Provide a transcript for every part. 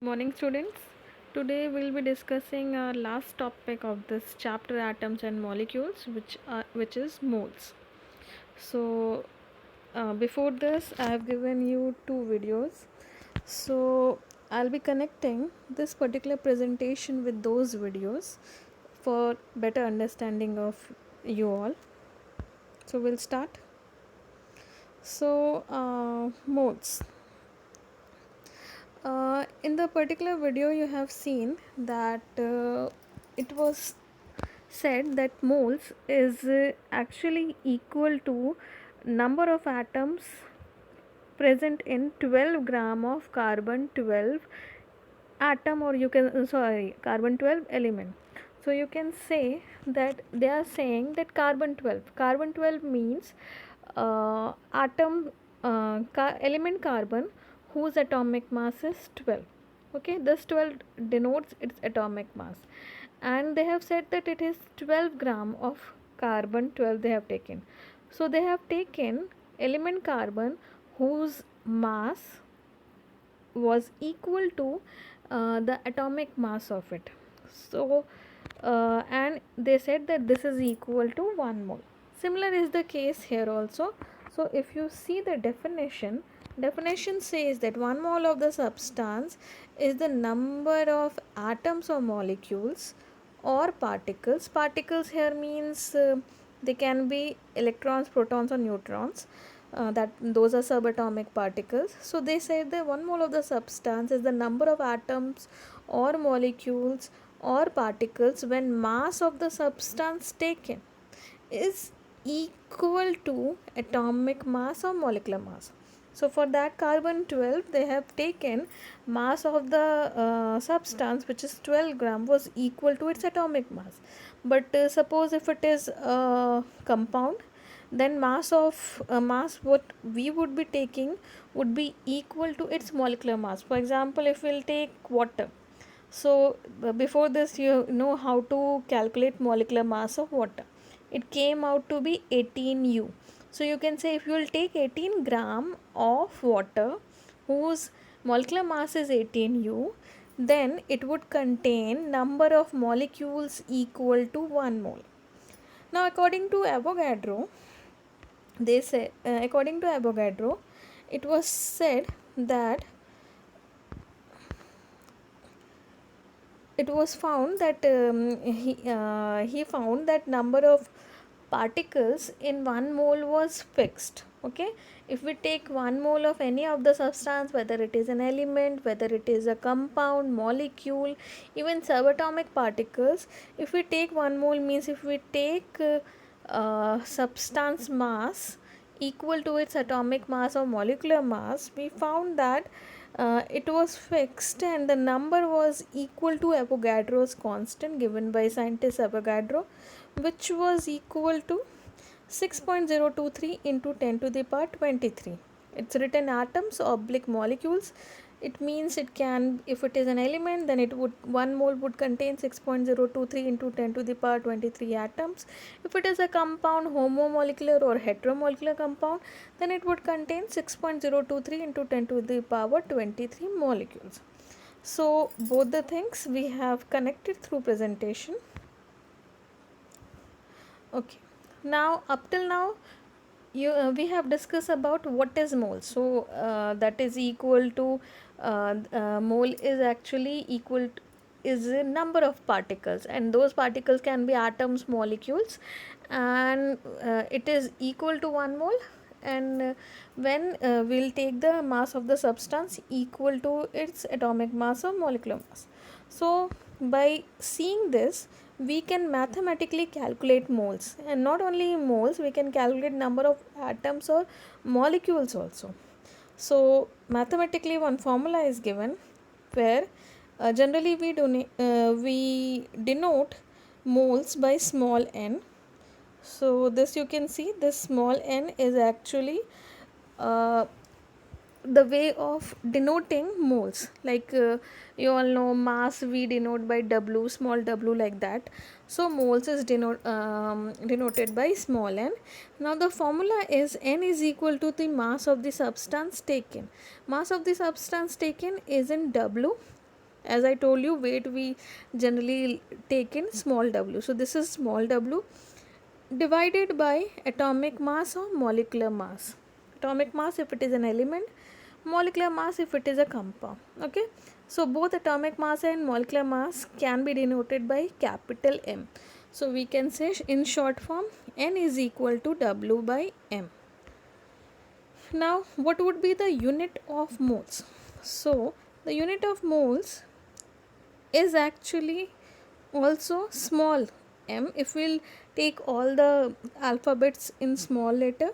Morning, students. Today we'll be discussing our last topic of this chapter, atoms and molecules, which is moles. So, before this, I have given you two videos. So, I'll be connecting this particular presentation with those videos for better understanding of you all. So, we'll start. So, moles. In the particular video, you have seen that it was said that moles is actually equal to number of atoms present in 12 gram of carbon 12 atom, or you can carbon 12 element. So you can say that they are saying that carbon 12 means atom element carbon whose atomic mass is 12. Okay, this 12 denotes its atomic mass, and they have said that it is 12 gram of carbon 12 they have taken. So they have taken element carbon whose mass was equal to the atomic mass of it. So and they said that this is equal to 1 mole. Similar is the case here also. So if you see the definition says that 1 mole of the substance is the number of atoms or molecules or particles here means they can be electrons, protons or neutrons, that those are subatomic particles. So they said that 1 mole of the substance is the number of atoms or molecules or particles when mass of the substance taken is equal to atomic mass or molecular mass. So for that carbon 12 they have taken mass of the substance, which is 12 gram, was equal to its atomic mass. But suppose if it is a compound, then mass what we would be taking would be equal to its molecular mass. For example, if we'll take water, so before this you know how to calculate molecular mass of water. It came out to be 18U. So you can say if you will take 18 gram of water whose molecular mass is 18U, then it would contain number of molecules equal to 1 mole. Now according to Avogadro, according to Avogadro, it was said that it was found that he found that number of particles in 1 mole was fixed. Okay, if we take 1 mole of any of the substance, whether it is an element, whether it is a compound, molecule, even subatomic particles, if we take 1 mole means if we take substance mass equal to its atomic mass or molecular mass, we found that it was fixed and the number was equal to Avogadro's constant given by scientist Avogadro, which was equal to 6.023 into 10 to the power 23. It's written atoms oblique molecules. It means it can, if it is an element, then it would 1 mole would contain 6.023 into 10 to the power 23 atoms. If it is a compound, homomolecular or heteromolecular compound, then it would contain 6.023 into 10 to the power 23 molecules. So both the things we have connected through presentation. Okay, now up till now we have discussed about what is mole. So that is equal to mole is actually equal to, is a number of particles, and those particles can be atoms, molecules, and it is equal to 1 mole. And when we'll take the mass of the substance equal to its atomic mass or molecular mass. So by seeing this, we can mathematically calculate moles, and not only moles, we can calculate number of atoms or molecules also. So mathematically one formula is given where generally we denote moles by small n. So this you can see, this small n is actually uh, the way of denoting moles. Like you all know mass we denote by W, small w, like that. So moles is denoted by small n. Now the formula is n is equal to the mass of the substance taken. Mass of the substance taken is in W, As I told you, weight we generally take in small w. So this is small w divided by atomic mass or molecular mass. Atomic mass if it is an element, molecular mass if it is a compound. Okay, so both atomic mass and molecular mass can be denoted by capital M. So we can say in short form, N is equal to W by M. Now what would be the unit of moles? So the unit of moles is actually also small m if we'll take all the alphabets in small letter,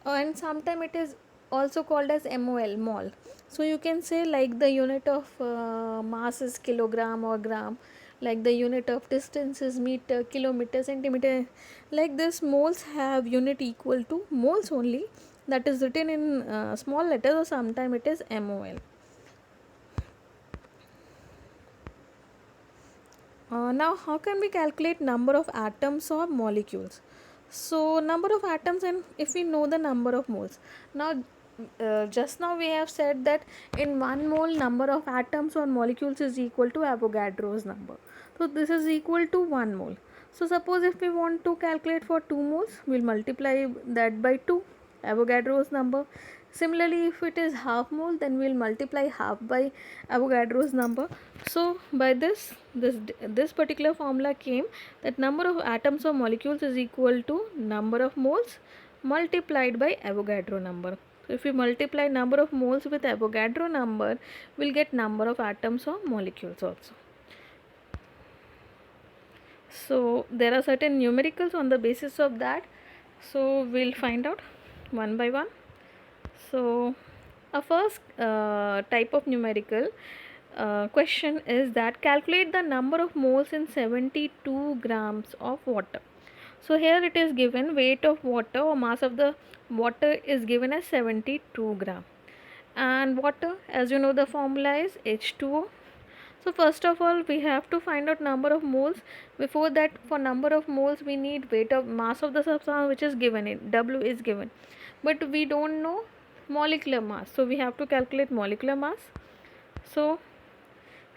and sometime it is also called as mol. So you can say like the unit of mass is kilogram or gram, like the unit of distance is meter, kilometer, centimeter. Like this, moles have unit equal to moles only, that is written in small letters, or sometime it is mol. Now how can we calculate number of atoms or molecules? So number of atoms, and if we know the number of moles. Now just now we have said that in 1 mole number of atoms or molecules is equal to Avogadro's number. So this is equal to 1 mole. So suppose if we want to calculate for 2 moles, we'll multiply that by 2, Avogadro's number. Similarly, if it is half mole, then we'll multiply half by Avogadro's number. So by this particular formula came that number of atoms or molecules is equal to number of moles multiplied by Avogadro number. So if we multiply number of moles with Avogadro number, we'll get number of atoms or molecules also. So there are certain numericals on the basis of that. So we'll find out one by one. So a first type of numerical question is that calculate the number of moles in 72 grams of water. So here it is given weight of water or mass of the water is given as 72 gram, and water, as you know, the formula is H2O. So first of all we have to find out number of moles. Before that, for number of moles we need weight of mass of the substance, which is given in W is given, but we don't know molecular mass, so we have to calculate molecular mass. So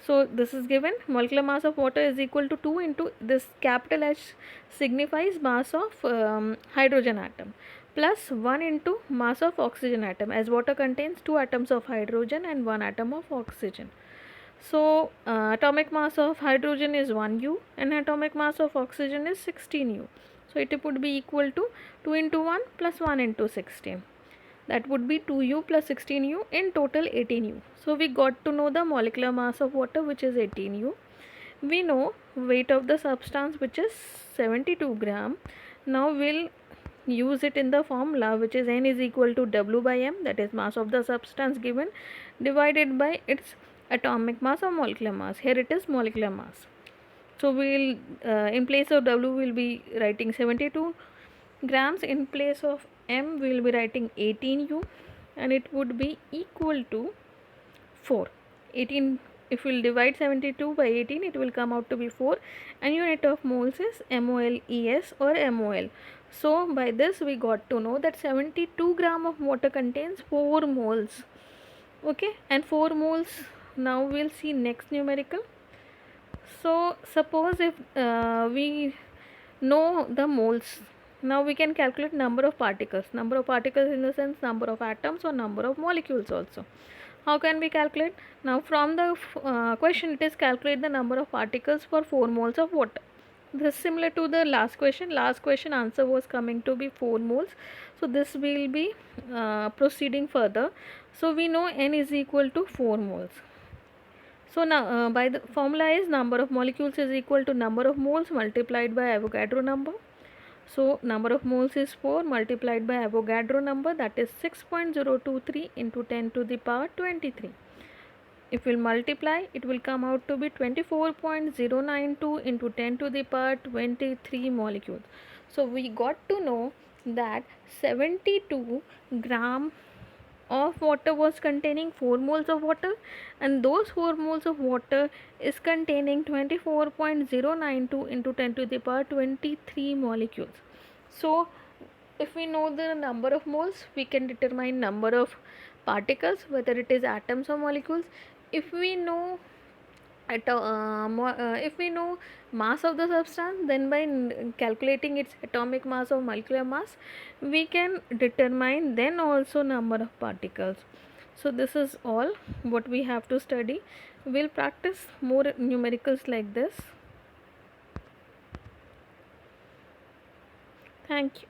this is given, molecular mass of water is equal to 2 into this capital H signifies mass of hydrogen atom, plus 1 into mass of oxygen atom, as water contains 2 atoms of hydrogen and 1 atom of oxygen. So atomic mass of hydrogen is 1 U and atomic mass of oxygen is 16 U. So it would be equal to 2 into 1 plus 1 into 16. That would be 2U plus 16U, in total 18U. So we got to know the molecular mass of water, which is 18U. We know weight of the substance, which is 72 gram. Now we'll use it in the formula, which is N is equal to W by M, that is mass of the substance given, divided by its atomic mass or molecular mass. Here it is molecular mass. So we'll in place of W we'll be writing 72 grams, in place of M we will be writing 18U, and it would be equal to 4. 18, if we will divide 72 by 18, it will come out to be 4, and unit of moles is MOLES or MOL. So by this we got to know that 72 gram of water contains 4 moles. Okay, and 4 moles. Now we'll see next numerical. So suppose if we know the moles, now we can calculate number of particles. Number of particles in the sense number of atoms or number of molecules also. How can we calculate? Now from the question it is calculate the number of particles for 4 moles of water. This is similar to the last question. Last question answer was coming to be 4 moles. So this will be proceeding further. So we know N is equal to 4 moles. So now by the formula is number of molecules is equal to number of moles multiplied by Avogadro number. So number of moles is 4 multiplied by Avogadro number, that is 6.023 into 10 to the power 23. If we will multiply, it will come out to be 24.092 into 10 to the power 23 molecules. So we got to know that 72 gram of water was containing 4 moles of water, and those 4 moles of water is containing 24.092 into 10 to the power 23 molecules. So if we know the number of moles, we can determine number of particles, whether it is atoms or molecules. If we know if we know mass of the substance, then by calculating its atomic mass or molecular mass, we can determine then also number of particles. So this is all what we have to study. We'll practice more numericals like this. Thank you.